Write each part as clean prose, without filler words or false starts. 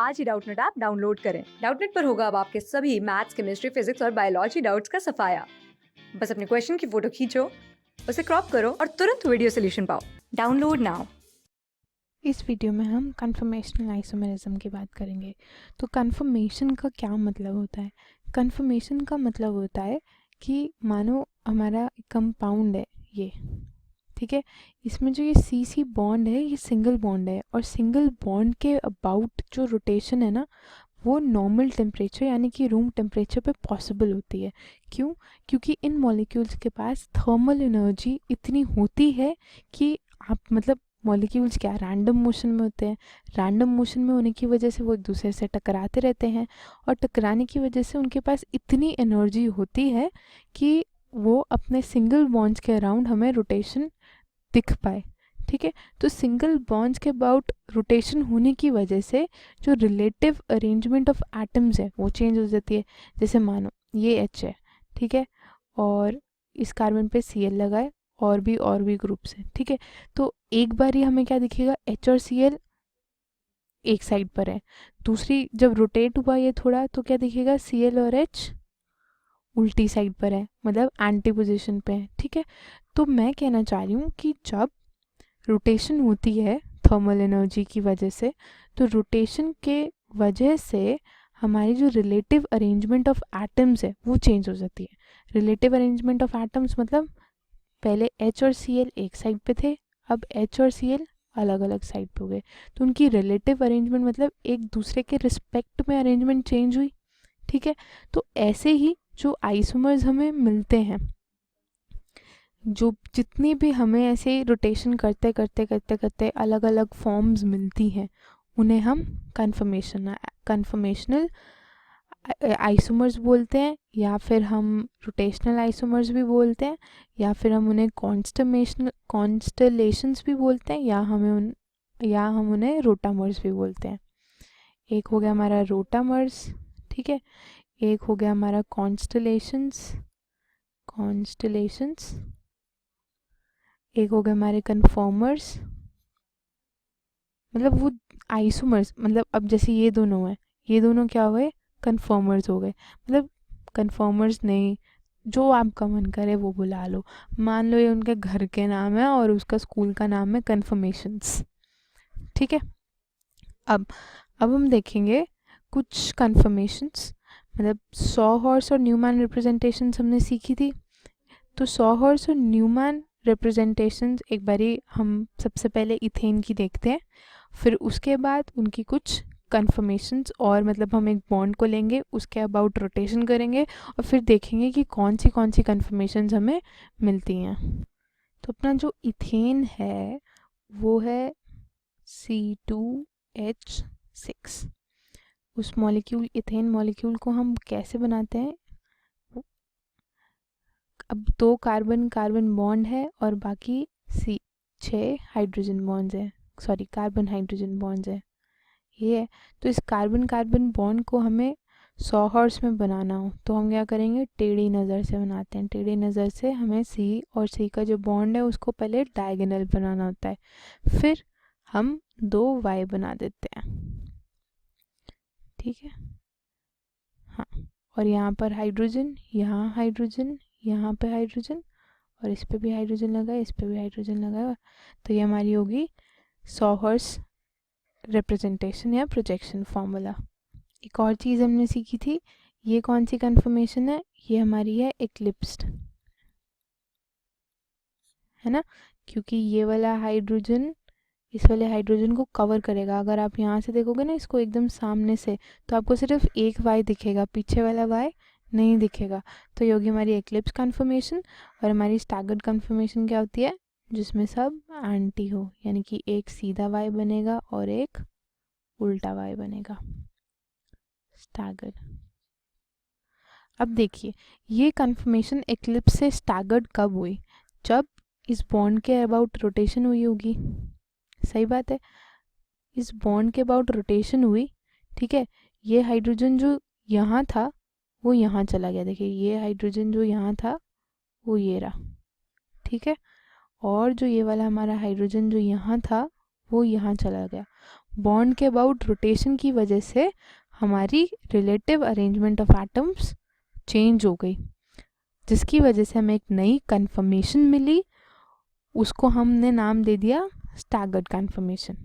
आज ही Doubtnut app download करें। Doubtnut पर होगा अब आपके सभी मैथ्स, केमिस्ट्री, फिजिक्स और बायोलॉजी डाउट्स का सफाया। बस अपने क्वेश्चन की फोटो खींचो, उसे क्रॉप करो और तुरंत वीडियो सोल्यूशन पाओ। Download now. इस वीडियो में हम कन्फर्मेशनल आइसोमेरिज्म की बात करेंगे। तो कन्फर्मेशन का क्या मतलब होता है? कन्फर्मेशन का मतलब होता है कि मानो हमारा कंपाउंड है ये, ठीक है, इसमें जो ये सी सी बॉन्ड है ये सिंगल बॉन्ड है, और सिंगल बॉन्ड के अबाउट जो रोटेशन है ना वो नॉर्मल टेम्परेचर यानी कि रूम टेम्परेचर पे पॉसिबल होती है। क्यों? क्योंकि इन मॉलिक्यूल्स के पास थर्मल एनर्जी इतनी होती है कि आप मतलब मॉलिक्यूल्स क्या रैंडम मोशन में होते हैं, रैंडम मोशन में होने की वजह से वो एक दूसरे से टकराते रहते हैं, और टकराने की वजह से उनके पास इतनी एनर्जी होती है कि वो अपने सिंगल बॉन्ड्स के अराउंड हमें रोटेशन दिख पाए। ठीक है, तो सिंगल बॉन्ड्स के अबाउट रोटेशन होने की वजह से जो रिलेटिव अरेंजमेंट ऑफ एटम्स है वो चेंज हो जाती है। जैसे मानो ये एच है, ठीक है, और इस कार्बन पे सी एल लगा है, और भी ग्रुप्स हैं, ठीक है, तो एक बार ही हमें क्या दिखेगा, एच और सी एल एक साइड पर है, दूसरी जब रोटेट हुआ ये थोड़ा तो क्या दिखेगा, सी एल और एच उल्टी साइड पर है, मतलब एंटी पोजिशन पे है। ठीक है, तो मैं कहना चाह रही हूँ कि जब रोटेशन होती है थर्मल एनर्जी की वजह से, तो रोटेशन के वजह से हमारी जो रिलेटिव अरेंजमेंट ऑफ एटम्स है वो चेंज हो जाती है। रिलेटिव अरेंजमेंट ऑफ एटम्स मतलब पहले एच और सी एल एक साइड पे थे, अब एच और सी एल अलग अलग साइड पे हो गए, तो उनकी रिलेटिव अरेंजमेंट मतलब एक दूसरे के रिस्पेक्ट में अरेंजमेंट चेंज हुई। ठीक है, तो ऐसे ही जो आइसोमर्स हमें मिलते हैं, जो जितनी भी हमें ऐसे रोटेशन करते करते करते करते अलग अलग फॉर्म्स मिलती हैं, उन्हें हम कन्फर्मेशनल आइसोमर्स बोलते हैं, या फिर हम रोटेशनल आइसोमर्स भी बोलते हैं, या फिर हम उन्हें कॉन्स्टलेशंस भी बोलते हैं, या हम उन्हें रोटामर्स भी बोलते हैं। एक हो गया हमारा रोटामर्स, ठीक है, एक हो गया हमारा कॉन्स्टलेशंस, एक हो गए हमारे कन्फॉर्मर्स, मतलब वो आइसोमर्स, मतलब अब जैसे ये दोनों हैं, ये दोनों क्या हुए, कन्फॉर्मर्स हो गए। मतलब कन्फॉर्मर्स नहीं, जो आपका मन करे वो बुला लो, मान लो ये उनके घर के नाम है और उसका स्कूल का नाम है कन्फर्मेशंस। ठीक है, अब हम देखेंगे कुछ कन्फर्मेशंस, मतलब सॉ हॉर्स और न्यूमैन रिप्रेजेंटेशंस हमने सीखी थी। तो सॉ हॉर्स और न्यूमैन रिप्रेजेंटेशंस एक बारी हम सबसे पहले इथेन की देखते हैं, फिर उसके बाद उनकी कुछ कन्फर्मेशंस, और मतलब हम एक बॉन्ड को लेंगे, उसके अबाउट रोटेशन करेंगे, और फिर देखेंगे कि कौन सी कन्फर्मेशंस हमें मिलती हैं। तो अपना जो इथेन है वो है C2H6। उस मॉलिक्यूल इथेन मॉलिक्यूल को हम कैसे बनाते हैं, अब 2 कार्बन कार्बन बॉन्ड है और बाकी 6 हाइड्रोजन बॉन्ड्स है, सॉरी कार्बन हाइड्रोजन बॉन्ड्स है, ये है। तो इस कार्बन कार्बन बॉन्ड को हमें 100 हॉर्स में बनाना हो तो हम क्या करेंगे, टेढ़ी नज़र से बनाते हैं। टेढ़ी नज़र से हमें सी और सी का जो बॉन्ड है उसको पहले डायगोनल बनाना होता है, फिर हम 2 वाई बना देते हैं। ठीक है, हाँ, और यहाँ पर हाइड्रोजन, यहाँ हाइड्रोजन, यहाँ पे हाइड्रोजन, और इस पे भी हाइड्रोजन लगा है, इस पे भी हाइड्रोजन लगा है, तो ये हमारी होगी 100 हॉर्स रिप्रेजेंटेशन या प्रोजेक्शन फार्मूला। एक और चीज़ हमने सीखी थी, ये कौन सी कन्फर्मेशन है, ये हमारी है एक्लिप्स्ड, है ना, क्योंकि ये वाला हाइड्रोजन इस वाले हाइड्रोजन को कवर करेगा। अगर आप यहाँ से देखोगे ना इसको एकदम सामने से, तो आपको सिर्फ एक वाई दिखेगा, पीछे वाला वाई नहीं दिखेगा। तो ये होगी हमारी एक्लिप्स कन्फर्मेशन। और हमारी स्टैगर्ड कन्फर्मेशन क्या होती है, जिसमें सब एंटी हो, यानी कि एक सीधा वाई बनेगा और एक उल्टा वाई बनेगा, स्टैगर्ड। अब देखिए, ये कन्फर्मेशन एक्लिप्स से स्टैगर्ड कब हुई, जब इस बॉन्ड के अबाउट रोटेशन हुई होगी। सही बात है, इस बॉन्ड के अबाउट रोटेशन हुई, ठीक है, ये हाइड्रोजन जो यहाँ था वो यहाँ चला गया, देखिए ये हाइड्रोजन जो यहाँ था वो ये रहा, ठीक है, और जो ये वाला हमारा हाइड्रोजन जो यहाँ था वो यहाँ चला गया। बॉन्ड के अबाउट रोटेशन की वजह से हमारी relative arrangement of atoms change हो गई, जिसकी वजह से हमें एक नई कन्फर्मेशन मिली, उसको हमने नाम दे दिया स्टैगर्ड कन्फर्मेशन।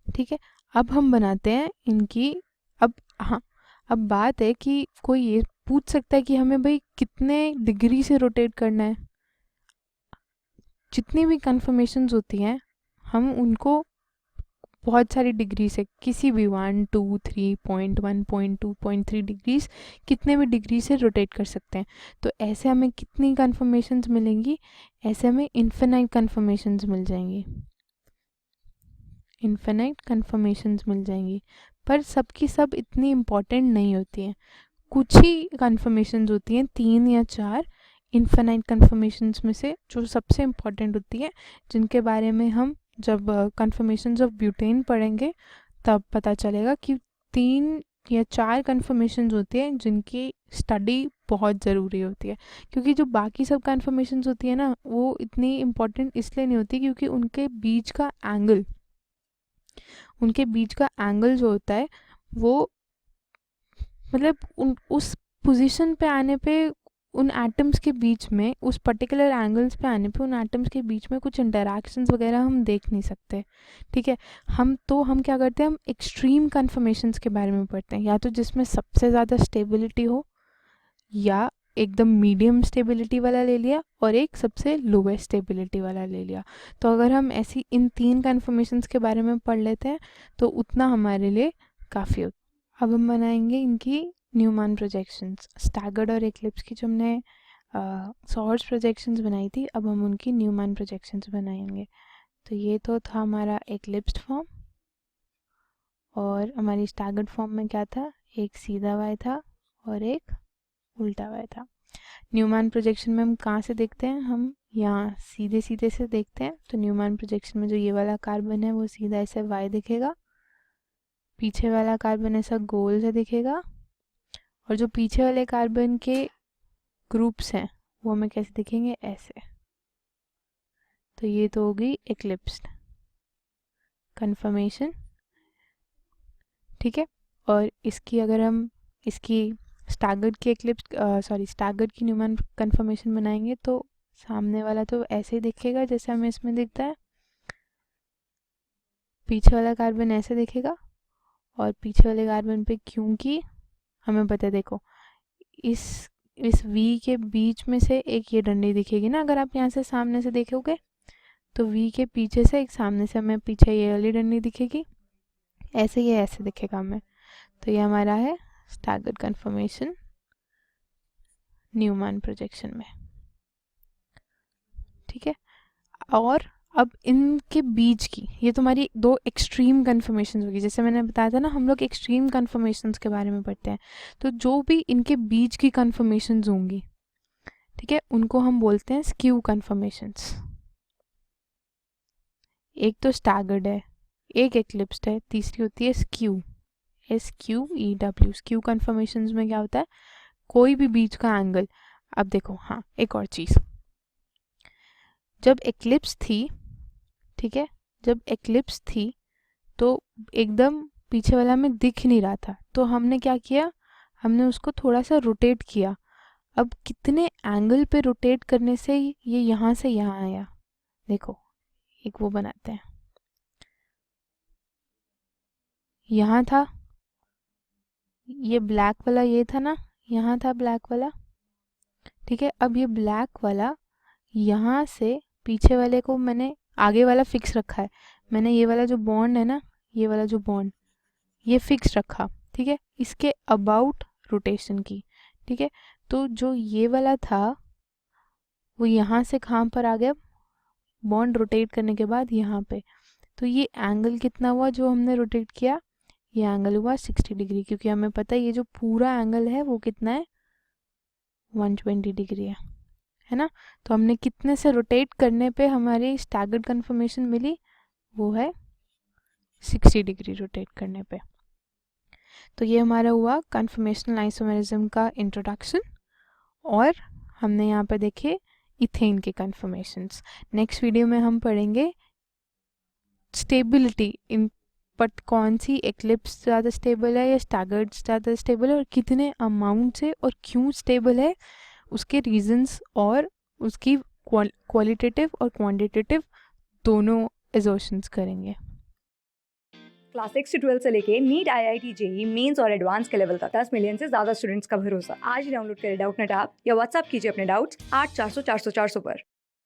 ठीक है, अब हम बनाते हैं इनकी, अब बात है कि कोई ये पूछ सकता है कि हमें भाई कितने डिग्री से रोटेट करना है। जितनी भी कन्फर्मेशंस होती हैं हम उनको बहुत सारी डिग्री से, किसी भी 1, 2, 3, 0.1, 0.2, 0.3 डिग्रीज, कितने भी डिग्री से रोटेट कर सकते हैं। तो ऐसे हमें कितनी कन्फर्मेशंस मिलेंगी, ऐसे हमें इन्फिनाइट कन्फर्मेशंस मिल जाएंगी, इन्फिनाइट कन्फर्मेशंस मिल जाएंगी। पर सबकी सब इतनी इम्पॉर्टेंट नहीं होती हैं, कुछ ही कन्फर्मेशंस होती हैं, 3 या 4 इन्फिनाइट कन्फर्मेशंस में से जो सबसे इम्पॉर्टेंट होती हैं, जिनके बारे में हम जब कन्फर्मेशंस ऑफ ब्यूटेन पढ़ेंगे तब पता चलेगा कि 3 या 4 कन्फर्मेशंस होती हैं जिनकी स्टडी बहुत ज़रूरी होती है। क्योंकि जो बाकी सब कन्फर्मेशंस होती है ना, वो इतनी इम्पॉर्टेंट इसलिए नहीं होती क्योंकि उनके बीच का एंगल जो होता है वो, मतलब उस पोजीशन पे आने पे उन एटम्स के बीच में, उस पर्टिकुलर एंगल्स पे आने पे उन एटम्स के बीच में कुछ इंटरैक्शंस वगैरह हम देख नहीं सकते। ठीक है, हम क्या करते हैं, हम एक्सट्रीम कन्फर्मेशंस के बारे में पढ़ते हैं, या तो जिसमें सबसे ज़्यादा स्टेबिलिटी हो, या एकदम मीडियम स्टेबिलिटी वाला ले लिया, और एक सबसे लोवेस्ट स्टेबिलिटी वाला ले लिया। तो अगर हम ऐसी इन 3 कन्फर्मेशंस के बारे में पढ़ लेते हैं तो उतना हमारे लिए काफ़ी होता। अब हम बनाएंगे इनकी न्यूमैन प्रोजेक्शंस, स्टैगर्ड और एक्लिप्स की जो हमने सॉर्स प्रोजेक्शंस बनाई थी, अब हम उनकी न्यूमैन प्रोजेक्शंस बनाएंगे। तो ये तो था हमारा एक्लिप्स्ड फॉर्म, और हमारी स्टैगर्ड फॉर्म में क्या था, एक सीधा वाई था और एक उल्टा वाई था। न्यूमैन प्रोजेक्शन में हम कहाँ से देखते हैं, हम यहाँ सीधे सीधे से देखते हैं। तो न्यूमैन प्रोजेक्शन में जो ये वाला कार्बन है वो सीधा ऐसे वाई दिखेगा, पीछे वाला कार्बन ऐसा गोल से दिखेगा, और जो पीछे वाले कार्बन के ग्रुप्स हैं वो हमें कैसे दिखेंगे, ऐसे। तो ये तो होगी एक्लिप्स्ड कन्फर्मेशन। ठीक है, और इसकी अगर हम इसकी स्टैगर्ड की स्टैगर्ड की न्यूमैन कन्फर्मेशन बनाएंगे तो सामने वाला तो ऐसे ही दिखेगा जैसे हमें इसमें दिखता है, पीछे वाला कार्बन ऐसे दिखेगा, और पीछे वाले कार्बन पे क्योंकि हमें पता है, देखो इस V के बीच में से एक ये डंडी दिखेगी ना, अगर आप यहाँ से सामने से देखोगे तो V के पीछे से एक सामने से हमें पीछे ये वाली डंडी दिखेगी, ऐसे ये ऐसे दिखेगा हमें। तो ये हमारा है स्टैगर्ड कन्फर्मेशन न्यूमैन प्रोजेक्शन में। ठीक है, और अब इनके बीच की, ये तुम्हारी 2 एक्सट्रीम कन्फर्मेशंस होगी। जैसे मैंने बताया था ना, हम लोग एक्सट्रीम कन्फर्मेशंस के बारे में पढ़ते हैं, तो जो भी इनके बीच की कन्फर्मेशंस होंगी, ठीक है, उनको हम बोलते हैं स्क्यू कन्फर्मेशंस। एक तो स्टैगर्ड है, एक एक्लिप्स्ड है, तीसरी होती है स्क्यू, SQEW। स्क्यू कन्फर्मेशंस में क्या होता है, कोई भी बीच का एंगल। अब देखो, हाँ एक और चीज़, जब एक्लिप्स थी, ठीक है, जब एक्लिप्स थी तो एकदम पीछे वाला में दिख नहीं रहा था, तो हमने क्या किया, हमने उसको थोड़ा सा रोटेट किया। अब कितने एंगल पे रोटेट करने से ये यहाँ से यहाँ आया, देखो एक वो बनाते हैं, यहाँ था ये ब्लैक वाला, ये था ना, यहाँ था ब्लैक वाला, ठीक है। अब ये ब्लैक वाला यहाँ से पीछे वाले को मैंने आगे वाला फिक्स रखा है, मैंने ये वाला जो बॉन्ड है ना, ये वाला जो बॉन्ड ये फिक्स रखा, ठीक है, इसके अबाउट रोटेशन की। ठीक है, तो जो ये वाला था वो यहाँ से कहाँ पर आ गया, बॉन्ड रोटेट करने के बाद यहाँ पे। तो ये एंगल कितना हुआ जो हमने रोटेट किया, ये एंगल हुआ 60 डिग्री, क्योंकि हमें पता है ये जो पूरा एंगल है वो कितना है, 120 डिग्री है ना। तो हमने कितने से रोटेट करने पे हमारी स्टैगर्ड कन्फर्मेशन मिली, वो है 60 डिग्री रोटेट करने पे। तो ये हमारा हुआ कन्फर्मेशनल आइसोमेरिज्म का इंट्रोडक्शन, और हमने यहाँ पे देखे इथेन के कन्फर्मेशंस। नेक्स्ट वीडियो में हम पढ़ेंगे स्टेबिलिटी इन बट कौन सी एक्लिप्स ज़्यादा स्टेबल है या स्टैगर्ड ज़्यादा स्टेबल है और कितने अमाउंट से और क्यों स्टेबल है, उसके रीजंस और उसकी क्वालिटेटिव और क्वांटिटेटिव दोनों एजर्शंस करेंगे। क्लास 6 से 12 से लेके नीट, IIT, जेई मेंस और एडवांस के लेवल तक 10 मिलियन से ज्यादा स्टूडेंट्स का भरोसा। आज ही डाउनलोड करें डाउटनेट ऐप या व्हाट्सएप कीजिए अपने डाउट्स 8400 400 400 पर।